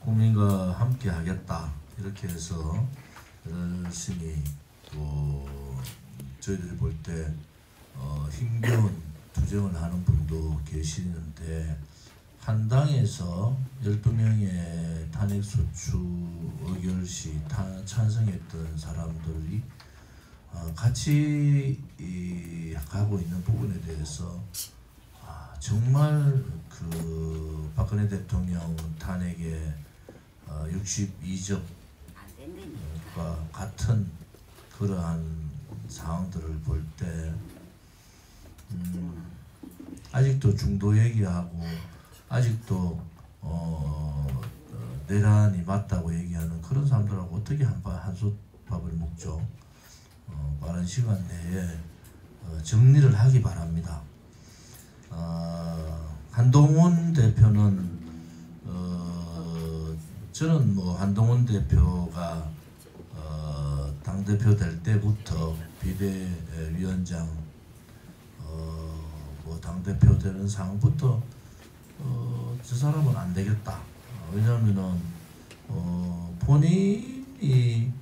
국민과 함께 하겠다 이렇게 해서 열심히 저희들이 볼 때 힘겨운 투쟁을 하는 분도 계시는데, 한당에서 12명의 탄핵소추 의결시 찬성했던 사람들이 같이 가고 있는 부분에 대해서 정말 그 박근혜 대통령 탄핵의 62적과 같은 그러한 상황들을 볼 때 아직도 중도 얘기하고 아직도 내란이 맞다고 얘기하는 그런 사람들하고 어떻게 한솥밥을 먹죠? 빠른 시간 내에 정리를 하기 바랍니다. 한동훈 대표는 저는 뭐 한동훈 대표가 당대표 될 때부터 비대위원장 뭐 당대표 되는 상황부터 저 사람은 안 되겠다. 왜냐하면은 본인이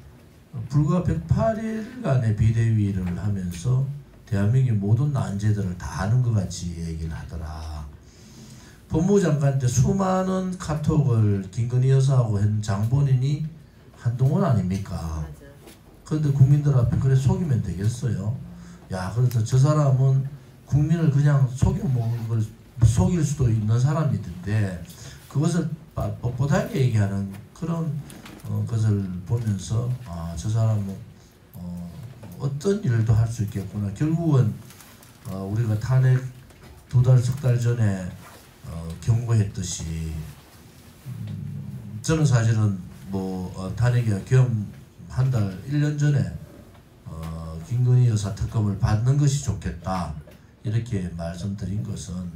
불과 108일간의 비대위를 하면서 대한민국의 모든 난제들을 다 아는 것 같이 얘기를 하더라. 법무부 장관 때 수많은 카톡을 김건희 여사하고 한 장본인이 한동훈 아닙니까? 그런데 국민들 앞에 그래 속이면 되겠어요? 야, 그래서 저 사람은 국민을 그냥 속일 수도 있는 사람인데 그것을 뻣뻣하게 얘기하는 그런 것을 보면서 저 사람은 어떤 일도 할 수 있겠구나. 결국은 우리가 탄핵 2달, 석 달 전에 경고했듯이 저는 사실은 뭐 탄핵이 계엄 한 달, 1년 전에 김건희 여사 특검을 받는 것이 좋겠다 이렇게 말씀드린 것은,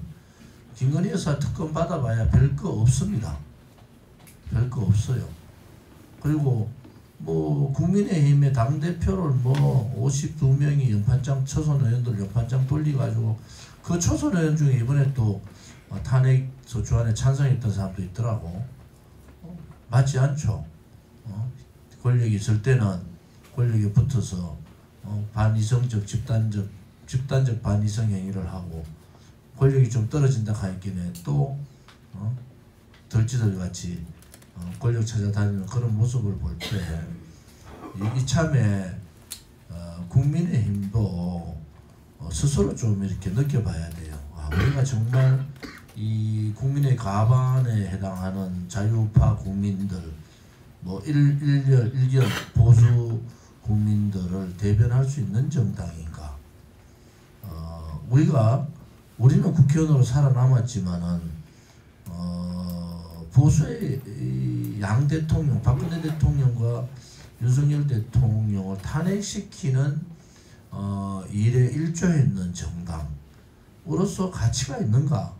김건희 여사 특검 받아봐야 별거 없습니다. 별거 없어요. 그리고 뭐 국민의힘의 당대표를 뭐 52명이 연판장, 초선 의원들 연판장 돌려가지고 그 초선 의원 중에 이번에 또 탄핵 소추안에 찬성했던 사람도 있더라고. 맞지 않죠? 권력이 있을 때는 권력에 붙어서 반이성적 집단적 반이성 행위를 하고, 권력이 좀 떨어진다 하였기에 또 덜지들같이 권력 찾아다니는 그런 모습을 볼 때 이참에 국민의힘도 스스로 좀 이렇게 느껴봐야 돼요. 우리가 정말 이 국민의 과반에 해당하는 자유파 국민들, 뭐 일견 보수 국민들을 대변할 수 있는 정당인가? 우리는 국회의원으로 살아남았지만은 보수의 양 대통령, 박근혜 대통령과 윤석열 대통령을 탄핵시키는 일에 일조했는 정당으로서 가치가 있는가?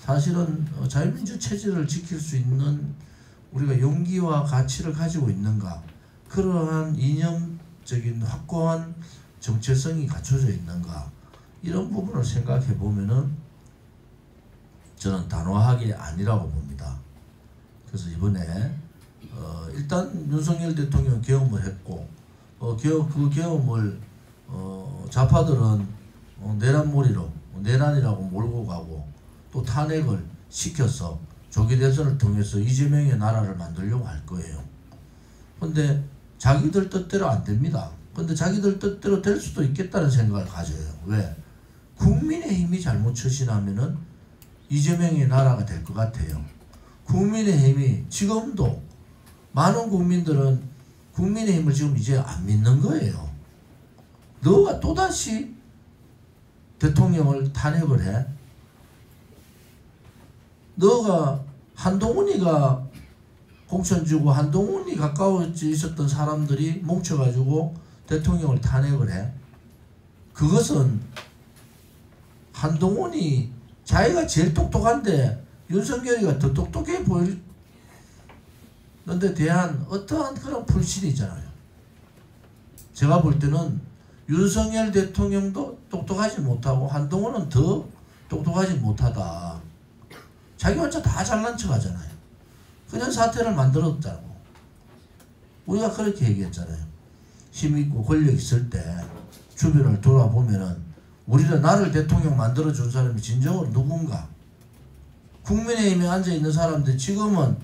사실은 자유민주 체제를 지킬 수 있는 우리가 용기와 가치를 가지고 있는가? 그러한 이념적인 확고한 정체성이 갖춰져 있는가? 이런 부분을 생각해 보면은 저는 단호하게 아니라고 봅니다. 그래서 이번에 일단 윤석열 대통령 계엄을 했고 그 계엄을 좌파들은 내란몰이로 내란이라고 몰고 가고 또 탄핵을 시켜서 조기 대선을 통해서 이재명의 나라를 만들려고 할 거예요. 근데 자기들 뜻대로 안 됩니다. 근데 자기들 뜻대로 될 수도 있겠다는 생각을 가져요. 왜? 국민의힘이 잘못 처신하면은 이재명의 나라가 될 것 같아요. 국민의힘이 지금도 많은 국민들은 국민의힘을 지금 이제 안 믿는 거예요. 너가 또다시 대통령을 탄핵을 해? 너가 한동훈이가 공천 주고 한동훈이 가까워져 있었던 사람들이 뭉쳐가지고 대통령을 탄핵을 해? 그것은 한동훈이 자기가 제일 똑똑한데 윤석열이가 더 똑똑해 보이는데 대한 어떠한 그런 불신이잖아요. 제가 볼 때는 윤석열 대통령도 똑똑하지 못하고 한동훈은 더 똑똑하지 못하다. 자기 혼자 다 잘난 척 하잖아요. 그런 사태를 만들었다고. 우리가 그렇게 얘기했잖아요. 힘있고 권력 있을 때 주변을 돌아보면은 우리는 나를 대통령 만들어준 사람이 진정으로 누군가? 국민의힘에 앉아있는 사람들 지금은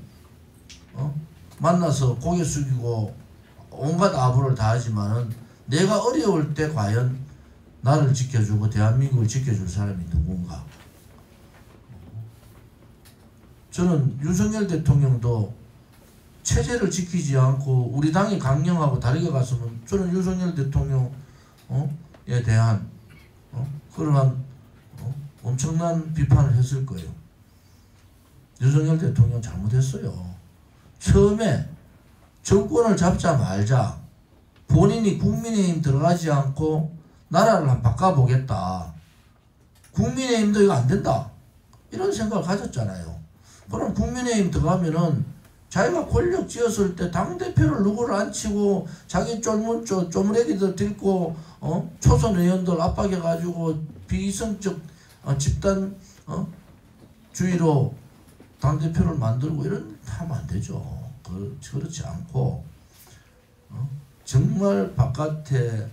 만나서 고개 숙이고 온갖 아부를 다 하지만은 내가 어려울 때 과연 나를 지켜주고 대한민국을 지켜줄 사람이 누군가? 저는 윤석열 대통령도 체제를 지키지 않고 우리 당이 강령하고 다르게 갔으면 저는 윤석열 대통령에 대한 그러한 엄청난 비판을 했을 거예요. 윤석열 대통령 잘못했어요. 처음에 정권을 잡자마자 본인이 국민의힘 들어가지 않고 나라를 한번 바꿔보겠다. 국민의힘도 이거 안 된다. 이런 생각을 가졌잖아요. 그럼 국민의힘 들어가면은 자기가 권력 쥐었을 때 당대표를 누구를 안 치고 자기 쪼무레기들 들고 초선 의원들 압박해가지고 비이성적 집단 주의로 당대표를 만들고 이런 하면 안 되죠. 그렇지 않고 정말 바깥에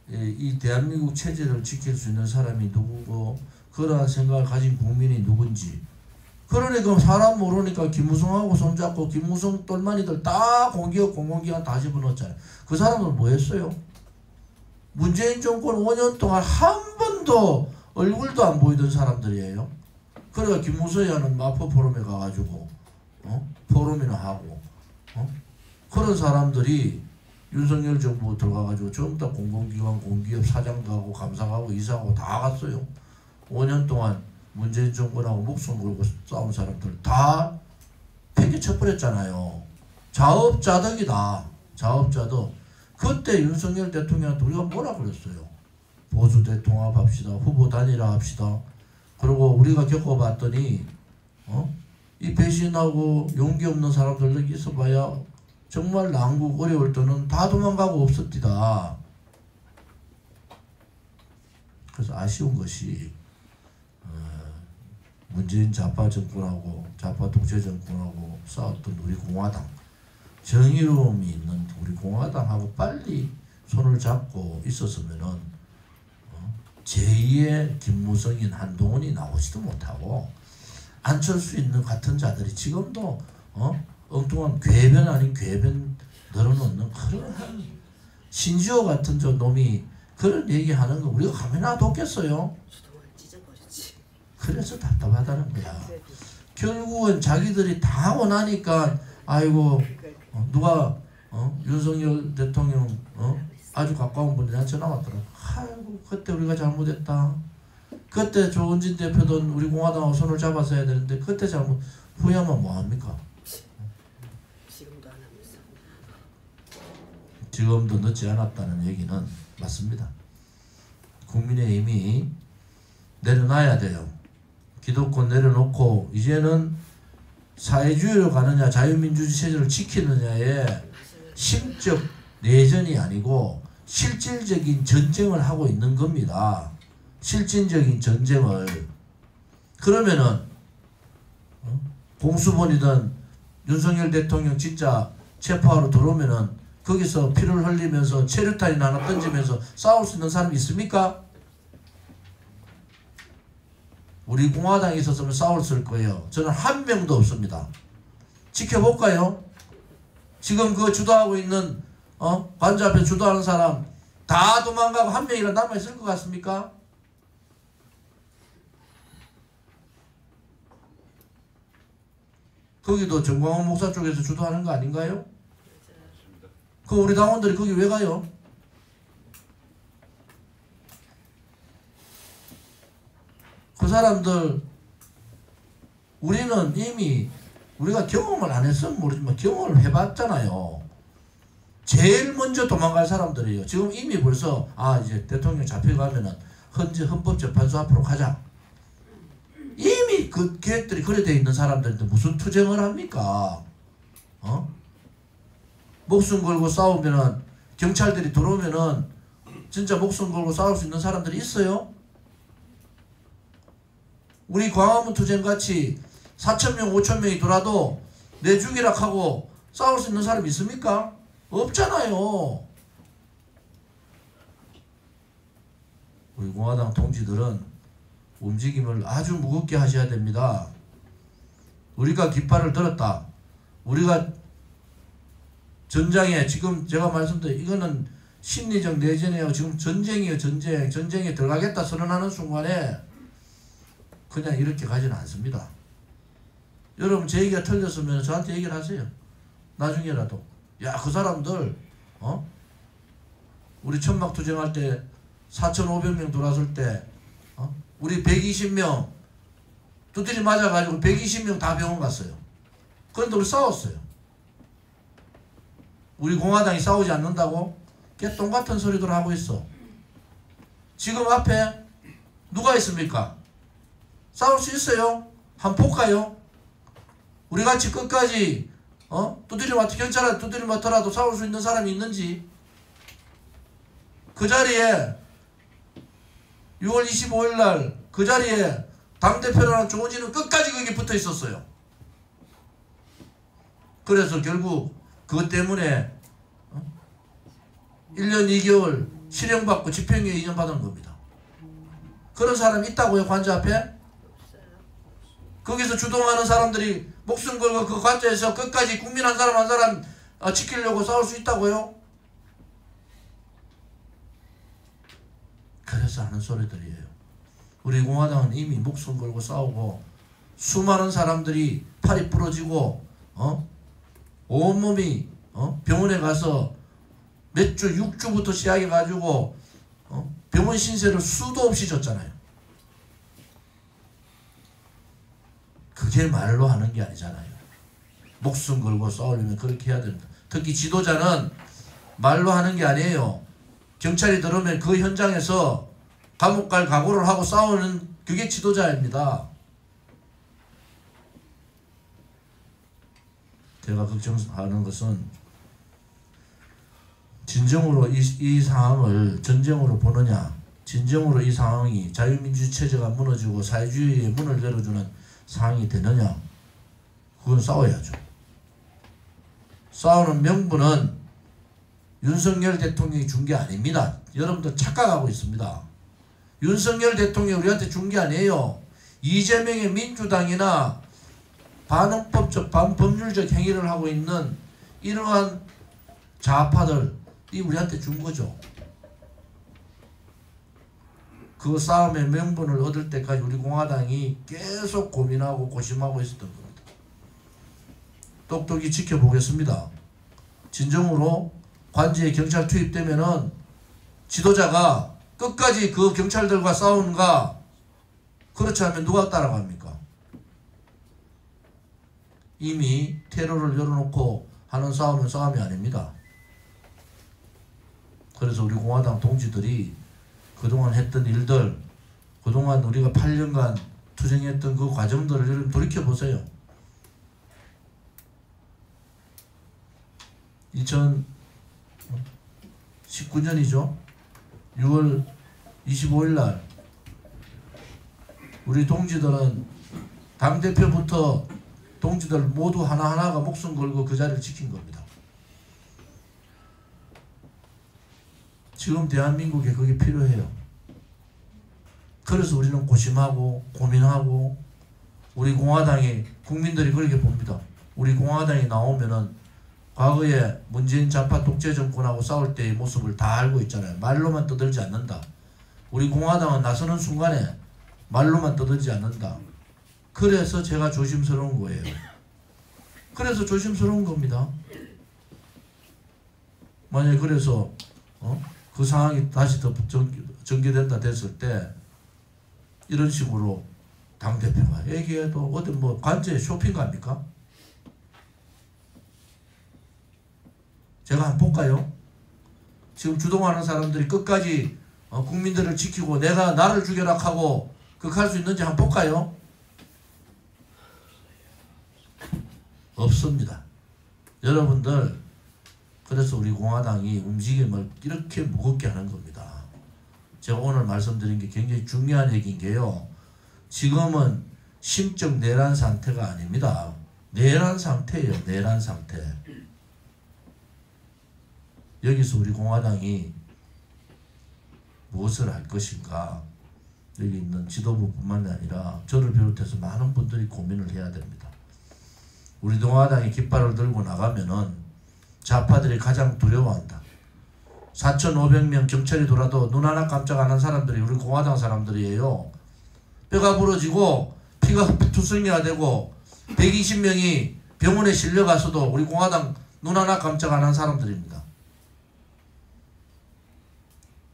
이 대한민국 체제를 지킬 수 있는 사람이 누구고 그러한 생각을 가진 국민이 누군지. 그러니까 사람 모르니까 김무성하고 손잡고 김무성 똘마니들 다 공기업 공공기관 다 집어넣었잖아요. 그 사람들은 뭐 했어요? 문재인 정권 5년 동안 한 번도 얼굴도 안 보이던 사람들이에요. 그러니까 김무성이는 마포 포럼에 가가지고 포럼이나 하고 그런 사람들이 윤석열 정부 들어가가지고 전부 다 공공기관 공기업 사장하고 감사하고 이사하고 다 갔어요. 5년 동안 문재인 정권하고 목숨 걸고 싸운 사람들 다 폐기 쳐버렸잖아요. 자업자득이다. 자업자득. 그때 윤석열 대통령한테 우리가 뭐라 그랬어요? 보수대 통합합시다. 후보 단일화합시다. 그리고 우리가 겪어봤더니 이 배신하고 용기 없는 사람들 여기 있어봐야 정말 난국 어려울 때는 다 도망가고 없었디다. 그래서 아쉬운 것이 문재인 좌파 정권하고 좌파 독재 정권하고 싸웠던 우리 공화당, 정의로움이 있는 우리 공화당하고 빨리 손을 잡고 있었으면은 제2의 김무성인 한동훈이 나오지도 못하고 안철수 있는 같은 자들이 지금도 엉뚱한 궤변 아닌 궤변 늘어놓는 그런 신지호 같은 저 놈이 그런 얘기하는 거 우리가 가만히 놔뒀겠어요? 그래서 답답하다는 거야. 결국은 자기들이 다 하고 나니까 아이고 누가 윤석열 대통령 아주 가까운 분이 나한테 전화 왔더라. 아이고 그때 우리가 잘못했다. 그때 조은진 대표든 우리 공화당하고 손을 잡아서 해야 되는데 그때 잘못 후회하면 뭐합니까? 지금도 안 하면서. 지금도 늦지 않았다는 얘기는 맞습니다. 국민의힘이 내려놔야 돼요. 기득권 내려놓고 이제는 사회주의로 가느냐 자유민주주의 체제를 지키느냐의 심적 내전이 아니고 실질적인 전쟁을 하고 있는 겁니다. 실질적인 전쟁을. 그러면은 공수본이든 윤석열 대통령 진짜 체포하러 들어오면은 거기서 피를 흘리면서 체류탄이나 하나 던지면서 싸울 수 있는 사람이 있습니까? 우리 공화당에 있었으면 싸웠을 거예요. 저는 한 명도 없습니다. 지켜볼까요? 지금 그 주도하고 있는 관저 앞에 주도하는 사람 다 도망가고 한 명이라도 남아있을 것 같습니까? 거기도 정광훈 목사 쪽에서 주도하는 거 아닌가요? 그 우리 당원들이 거기 왜 가요? 그 사람들 우리는 이미 우리가 경험을 안 했으면 모르지만 경험을 해봤잖아요. 제일 먼저 도망갈 사람들이에요. 지금 이미 벌써 이제 대통령 잡혀가면은 헌법재판소 앞으로 가자. 이미 그 계획들이 그래 돼 있는 사람들인데 무슨 투쟁을 합니까? 목숨 걸고 싸우면은 경찰들이 들어오면은 진짜 목숨 걸고 싸울 수 있는 사람들이 있어요? 우리 광화문 투쟁같이 4,000명, 5,000명이 돌아도 내 죽이라 하고 싸울 수 있는 사람이 있습니까? 없잖아요. 우리 공화당 동지들은 움직임을 아주 무겁게 하셔야 됩니다. 우리가 깃발을 들었다. 우리가 전장에 지금 제가 말씀드린 이거는 심리적 내전이에요. 지금 전쟁이에요. 전쟁. 전쟁에 들어가겠다 선언하는 순간에 그냥 이렇게 가지는 않습니다. 여러분 제 얘기가 틀렸으면 저한테 얘기를 하세요. 나중에라도. 야, 그 사람들 우리 천막투쟁할 때 4,500명 들어왔을 때 우리 120명 두드리 맞아가지고 120명 다 병원 갔어요. 그런데 우리 싸웠어요. 우리 공화당이 싸우지 않는다고? 개똥 같은 소리들 하고 있어. 지금 앞에 누가 있습니까? 싸울 수 있어요? 한번 볼까요? 우리 같이 끝까지 두드리 맞 경찰한테 두드리 맞더라도 싸울 수 있는 사람이 있는지. 그 자리에 6월 25일 날 그 자리에 당대표라는 조은진은 끝까지 거기 붙어 있었어요. 그래서 결국 그것 때문에 1년 2개월 실형받고 집행유예 2년 받은 겁니다. 그런 사람이 있다고요, 관저 앞에? 거기서 주동하는 사람들이 목숨 걸고 그 관저에서 끝까지 국민 한 사람 한 사람 지키려고 싸울 수 있다고요? 그래서 하는 소리들이에요. 우리 공화당은 이미 목숨 걸고 싸우고 수많은 사람들이 팔이 부러지고 온몸이 병원에 가서 몇 주, 6주부터 시작해가지고 병원 신세를 수도 없이 줬잖아요. 그게 말로 하는 게 아니잖아요. 목숨 걸고 싸우려면 그렇게 해야 됩니다. 특히 지도자는 말로 하는 게 아니에요. 경찰이 들어오면 그 현장에서 감옥 갈 각오를 하고 싸우는 그게 지도자입니다. 제가 걱정하는 것은 진정으로 이 상황을 전쟁으로 보느냐, 진정으로 이 상황이 자유민주 체제가 무너지고 사회주의의 문을 열어주는 상황이 되느냐, 그건 싸워야죠. 싸우는 명분은 윤석열 대통령이 준 게 아닙니다. 여러분들 착각하고 있습니다. 윤석열 대통령이 우리한테 준 게 아니에요. 이재명의 민주당이나 반헌법적, 반법률적 행위를 하고 있는 이러한 좌파들이 우리한테 준 거죠. 그 싸움의 명분을 얻을 때까지 우리 공화당이 계속 고민하고 고심하고 있었던 겁니다. 똑똑히 지켜보겠습니다. 진정으로 관제에 경찰 투입되면은 지도자가 끝까지 그 경찰들과 싸우는가? 그렇지 않으면 누가 따라갑니까? 이미 테러를 열어놓고 하는 싸움은 싸움이 아닙니다. 그래서 우리 공화당 동지들이 그동안 했던 일들, 그동안 우리가 8년간 투쟁했던 그 과정들을 여러분 돌이켜보세요. 2019년이죠. 6월 25일 날 우리 동지들은 당대표부터 동지들 모두 하나하나가 목숨 걸고 그 자리를 지킨 겁니다. 지금 대한민국에 그게 필요해요. 그래서 우리는 고심하고 고민하고 우리 공화당이 국민들이 그렇게 봅니다. 우리 공화당이 나오면은 과거에 문재인 좌파 독재 정권하고 싸울 때의 모습을 다 알고 있잖아요. 말로만 떠들지 않는다. 우리 공화당은 나서는 순간에 말로만 떠들지 않는다. 그래서 제가 조심스러운 거예요. 그래서 조심스러운 겁니다. 만약에 그래서 그 상황이 다시 더 전개된다 됐을 때 이런 식으로 당대표가 얘기해도 어디 뭐 관제에 쇼핑 갑니까? 제가 한번 볼까요? 지금 주동하는 사람들이 끝까지 국민들을 지키고 내가 나를 죽여라 하고 그렇게 할 수 있는지 한번 볼까요? 없습니다. 여러분들, 그래서 우리 공화당이 움직임을 이렇게 무겁게 하는 겁니다. 제가 오늘 말씀드린 게 굉장히 중요한 얘기인 게요. 지금은 심적 내란 상태가 아닙니다. 내란 상태예요. 내란 상태. 여기서 우리 공화당이 무엇을 할 것인가, 여기 있는 지도부뿐만이 아니라 저를 비롯해서 많은 분들이 고민을 해야 됩니다. 우리 공화당이 깃발을 들고 나가면은 좌파들이 가장 두려워한다. 4,500명 경찰이 돌아도 눈 하나 깜짝 안 한 사람들이 우리 공화당 사람들이에요. 뼈가 부러지고 피가 투성이가 되고 120명이 병원에 실려가서도 우리 공화당 눈 하나 깜짝 안 한 사람들입니다.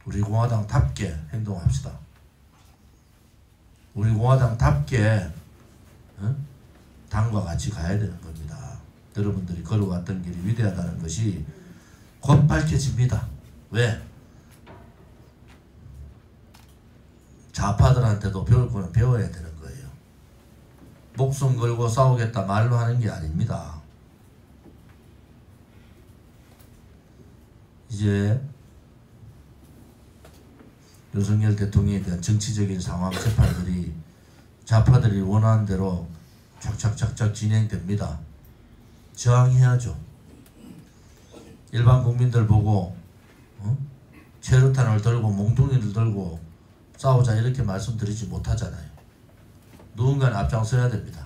우리 공화당답게 행동합시다. 우리 공화당답게 당과 같이 가야 되는 겁니다. 여러분들이 걸어왔던 길이 위대하다는 것이 곧 밝혀집니다. 왜? 좌파들한테도 배울 거는 배워야 되는 거예요. 목숨 걸고 싸우겠다 말로 하는 게 아닙니다. 이제 윤석열 대통령에 대한 정치적인 상황 재판들이 좌파들이 원하는 대로 착착착착 진행됩니다. 저항해야죠. 일반 국민들 보고 체류탄을 들고 몽둥이를 들고 싸우자 이렇게 말씀드리지 못하잖아요. 누군가는 앞장서야 됩니다.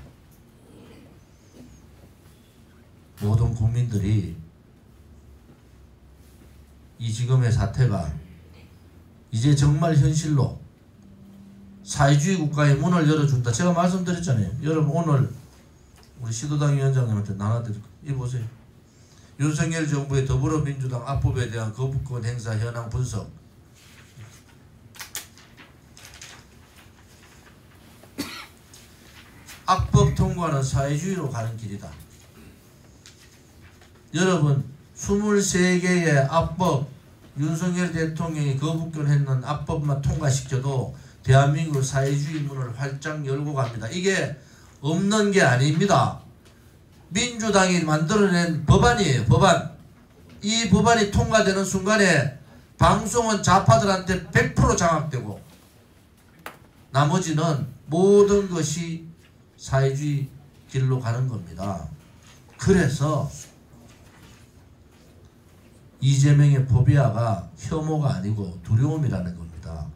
모든 국민들이 이 지금의 사태가 이제 정말 현실로 사회주의 국가의 문을 열어준다. 제가 말씀드렸잖아요. 여러분 오늘 우리 시도당 위원장님한테 나눠드릴 거예요. 이 보세요. 윤석열 정부의 더불어민주당 악법에 대한 거부권 행사 현황 분석. 악법 통과는 사회주의로 가는 길이다. 여러분 23개의 악법, 윤석열 대통령이 거부권했는 악법만 통과시켜도 대한민국 사회주의 문을 활짝 열고 갑니다. 이게 없는 게 아닙니다. 민주당이 만들어낸 법안이에요. 법안. 이 법안이 통과되는 순간에 방송은 좌파들한테 100% 장악되고 나머지는 모든 것이 사회주의 길로 가는 겁니다. 그래서 이재명의 포비아가 혐오가 아니고 두려움이라는 겁니다.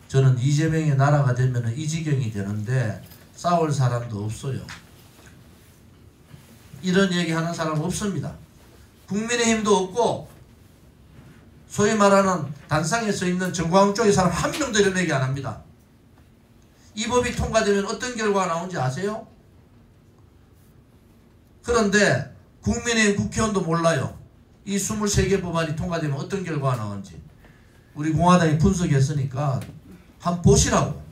저는 이재명의 나라가 되면 이 지경이 되는데 싸울 사람도 없어요. 이런 얘기하는 사람 없습니다. 국민의힘도 없고 소위 말하는 단상에 서 있는 정광훈 쪽의 사람 한 명도 이런 얘기 안 합니다. 이 법이 통과되면 어떤 결과가 나오는지 아세요? 그런데 국민의힘 국회의원도 몰라요. 이 23개 법안이 통과되면 어떤 결과가 나오는지. 우리 공화당이 분석했으니까 한번 보시라고.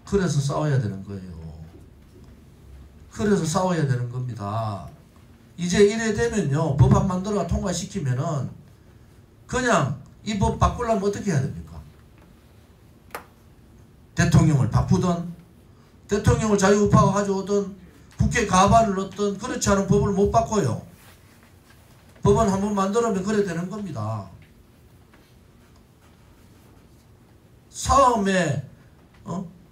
그래서 싸워야 되는 거예요. 그래서 싸워야 되는 겁니다. 이제 이래 되면요, 법안 만들어가 통과시키면은 그냥 이 법 바꾸려면 어떻게 해야 됩니까? 대통령을 바꾸든 대통령을 자유우파가 가져오든 국회 가반을 넣든 그렇지 않은 법을 못 바꿔요. 법안 한번 만들어면 그래 되는 겁니다. 싸움의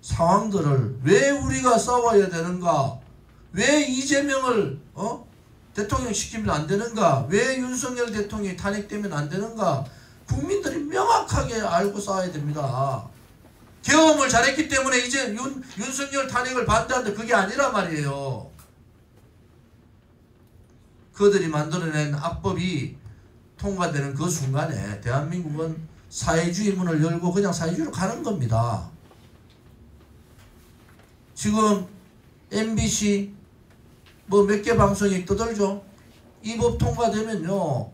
상황들을 왜 우리가 싸워야 되는가? 왜 이재명을 대통령 시키면 안 되는가? 왜 윤석열 대통령이 탄핵되면 안 되는가? 국민들이 명확하게 알고 싸워야 됩니다. 계엄을 잘했기 때문에 이제 윤석열 탄핵을 반대하는데 그게 아니라 말이에요. 그들이 만들어낸 악법이 통과되는 그 순간에 대한민국은 사회주의 문을 열고 그냥 사회주의로 가는 겁니다. 지금 MBC 뭐 몇 개 방송이 떠들죠. 이 법 통과되면요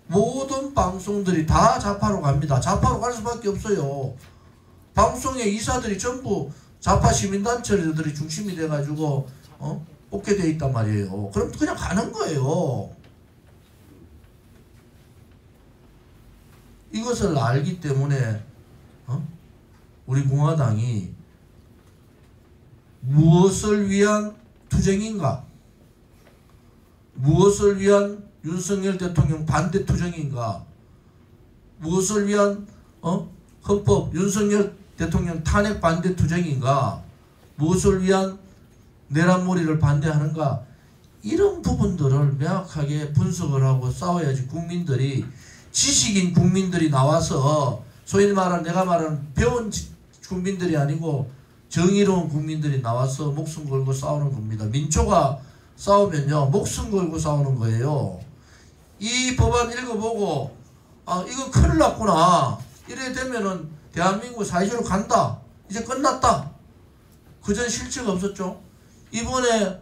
모든 방송들이 다 좌파로 갑니다. 좌파로 갈 수밖에 없어요. 방송의 이사들이 전부 좌파 시민단체들이 중심이 돼가지고 뽑게 돼 있단 말이에요. 그럼 그냥 가는 거예요. 이것을 알기 때문에 우리 공화당이 무엇을 위한 투쟁인가? 무엇을 위한 윤석열 대통령 반대 투쟁인가? 무엇을 위한 헌법 윤석열 대통령 탄핵 반대 투쟁인가? 무엇을 위한 내란몰이를 반대하는가, 이런 부분들을 명확하게 분석을 하고 싸워야지 국민들이, 지식인 국민들이 나와서, 소위 말하는 내가 말하는 배운 국민들이 아니고 정의로운 국민들이 나와서 목숨 걸고 싸우는 겁니다. 민초가 싸우면요 목숨 걸고 싸우는 거예요. 이 법안 읽어보고 아 이거 큰일 났구나, 이래 되면은 대한민국 사회주의로 간다, 이제 끝났다. 그전 실체가 없었죠. 이번에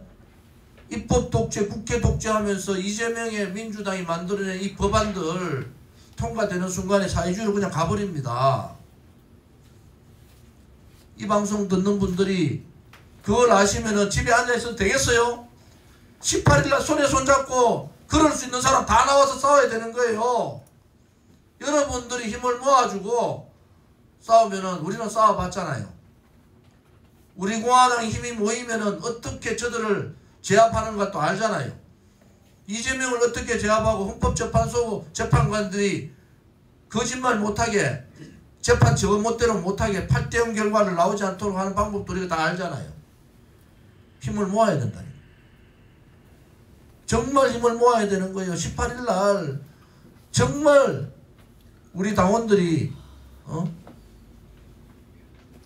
입법 독재, 국회 독재하면서 이재명의 민주당이 만들어낸 이 법안들 통과되는 순간에 사회주의로 그냥 가버립니다. 이 방송 듣는 분들이 그걸 아시면은 집에 앉아있어도 되겠어요? 18일날 손에 손잡고 그럴 수 있는 사람 다 나와서 싸워야 되는 거예요. 여러분들이 힘을 모아주고 싸우면은, 우리는 싸워봤잖아요. 우리 공화당이 힘이 모이면은 어떻게 저들을 제압하는 것도 알잖아요. 이재명을 어떻게 제압하고 헌법재판소 재판관들이 거짓말 못하게, 재판 저 멋대로 못하게 8대0 결과를 나오지 않도록 하는 방법도 우리가 다 알잖아요. 힘을 모아야 된다니까. 정말 힘을 모아야 되는 거예요. 18일날 정말 우리 당원들이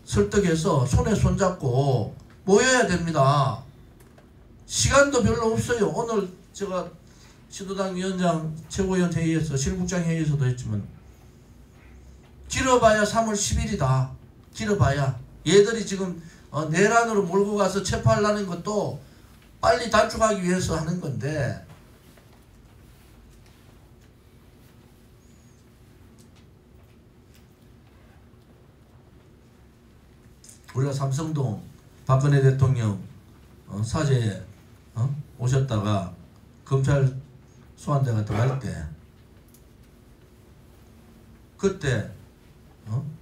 설득해서 손에 손잡고 모여야 됩니다. 시간도 별로 없어요. 오늘 제가 시도당 위원장 최고위원 회의에서, 실국장 회의에서도 했지만 길어봐야 3월 10일이다. 길어봐야. 얘들이 지금 내란으로 몰고 가서 체포하려는 것도 빨리 단축하기 위해서 하는 건데, 우리가 삼성동 박근혜 대통령 사제에 오셨다가 검찰 소환대가 들어갈 때, 그때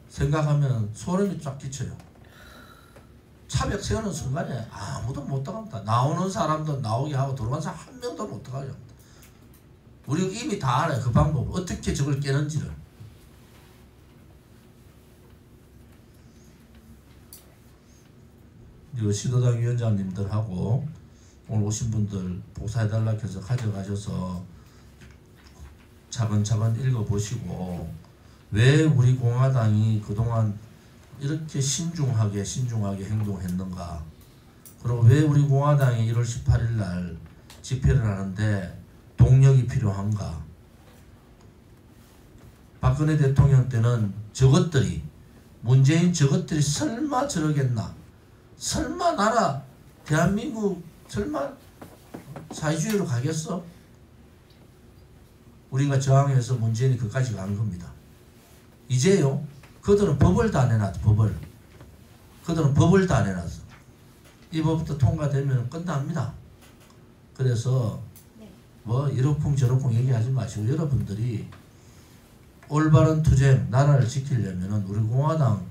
생각하면 소름이 쫙 끼쳐요. 차벽 세우는 순간에 아무도 못 들어갑니다. 나오는 사람도 나오게 하고 들어간 사람 한 명도 못 들어가게 합니다. 우리 이미 다 알아요. 그 방법, 어떻게 저걸 깨는지를. 시도당 위원장님들하고 오늘 오신 분들 복사해달라 해서 가져가셔서 차근차근 읽어보시고, 왜 우리 공화당이 그동안 이렇게 신중하게 행동했는가, 그리고 왜 우리 공화당이 1월 18일 날 집회를 하는데 동력이 필요한가. 박근혜 대통령 때는 저것들이, 문재인 저것들이 설마 저러겠나, 설마 나라 대한민국 설마 사회주의로 가겠어? 우리가 저항해서 문재인이 그까지 간 겁니다. 이제요, 그들은 법을 다 내놨어. 그들은 법을 다 내놨어. 이 법부터 통과되면 끝납니다. 그래서 뭐 이러쿵 저러쿵 얘기하지 마시고, 여러분들이 올바른 투쟁, 나라를 지키려면 우리 공화당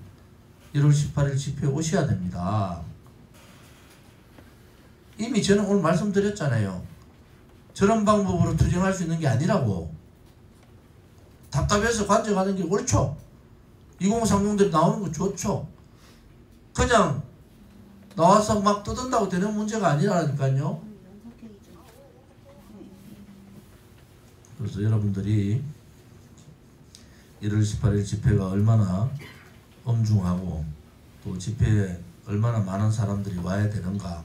1월 18일 집회에 오셔야 됩니다. 이미 저는 오늘 말씀드렸잖아요. 저런 방법으로 투쟁할 수 있는 게 아니라고. 답답해서 관저가는 게 옳죠. 2030들이 나오는 거 좋죠. 그냥 나와서 막 떠든다고 되는 문제가 아니라니까요. 그래서 여러분들이 1월 18일 집회가 얼마나 엄중하고 또 집회에 얼마나 많은 사람들이 와야 되는가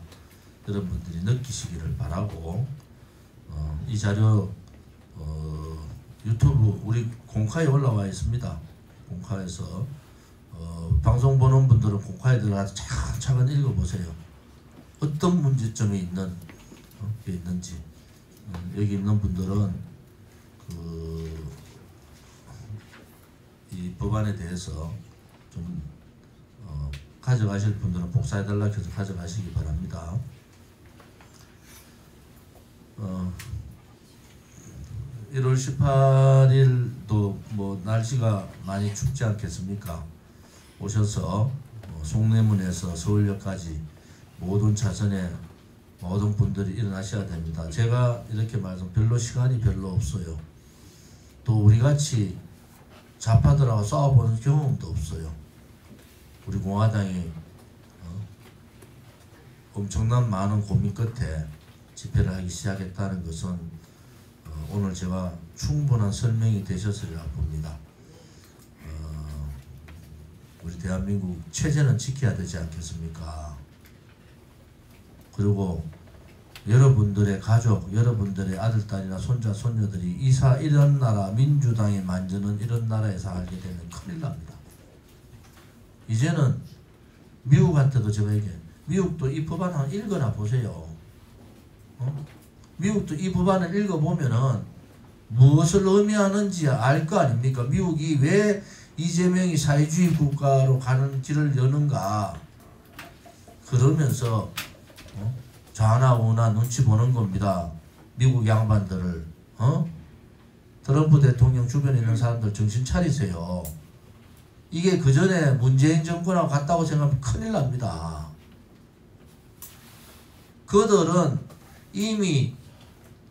여러분들이 느끼시기를 바라고, 이 자료 유튜브 우리 공카에 올라와 있습니다. 공카에서 방송 보는 분들은 공카에 들어가서 차근차근 읽어보세요. 어떤 문제점이 있는지. 여기 있는 분들은 이 법안에 대해서 좀 가져가실 분들은 복사해달라 해서 가져가시기 바랍니다. 1월 18일도 뭐 날씨가 많이 춥지 않겠습니까? 오셔서 송내문에서 서울역까지 모든 차선에 모든 분들이 일어나셔야 됩니다. 제가 이렇게 별로 시간이 별로 없어요. 또 우리같이 좌파들하고 싸워보는 경험도 없어요. 우리 공화당이 엄청난 많은 고민 끝에 집회를 하기 시작했다는 것은 오늘 제가 충분한 설명이 되셨으리라 봅니다. 우리 대한민국 체제는 지켜야 되지 않겠습니까? 그리고 여러분들의 가족, 여러분들의 아들, 딸이나 손자, 손녀들이 이런 나라, 민주당이 만드는 이런 나라에 살게 되면 큰일 납니다. 이제는 미국한테도 제가 얘기해요. 미국도 이 법안 한번 읽어나 보세요. 미국도 이 법안을 읽어보면은 무엇을 의미하는지 알 거 아닙니까? 미국이 왜 이재명이 사회주의 국가로 가는 길을 여는가? 그러면서 좌나 우나 눈치 보는 겁니다. 미국 양반들을. 트럼프 대통령 주변에 있는 사람들 정신 차리세요. 이게 그 전에 문재인 정권하고 같다고 생각하면 큰일 납니다. 그들은 이미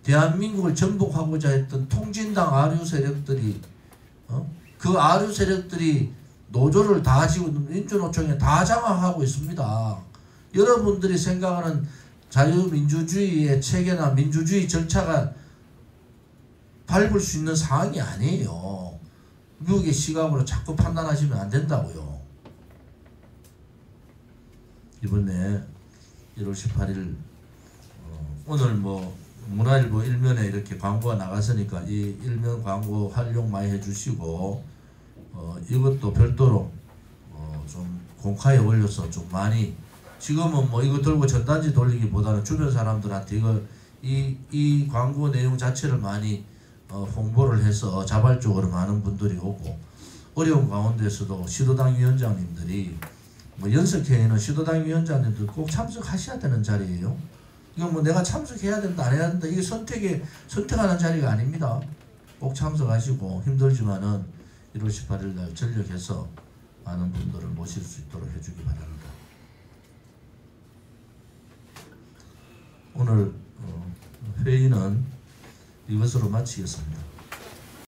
대한민국을 전복하고자 했던 통진당 아류 세력들이 그 아류 세력들이 노조를 다 지고 민주노총에 다 장악하고 있습니다. 여러분들이 생각하는 자유민주주의의 체계나 민주주의 절차가 밟을 수 있는 상황이 아니에요. 미국의 시각으로 자꾸 판단하시면 안 된다고요. 이번에 1월 18일 오늘 뭐 문화일보 일면에 이렇게 광고가 나갔으니까 이 일면 광고 활용 많이 해주시고 이것도 별도로 좀 공카에 올려서 좀 많이 지금은 뭐 이거 들고 전단지 돌리기보다는 주변 사람들한테 이 광고 내용 자체를 많이 홍보를 해서 자발적으로 많은 분들이 오고 어려운 가운데서도 시도당 위원장님들이 뭐 연석회의는 시도당 위원장님들 꼭 참석하셔야 되는 자리예요. 이건 뭐 내가 참석해야 된다 안 해야 된다 이게 선택하는 자리가 아닙니다. 꼭 참석하시고 힘들지만은 1월 18일 날 전력해서 많은 분들을 모실 수 있도록 해주기 바랍니다. 오늘 회의는 이것으로 마치겠습니다.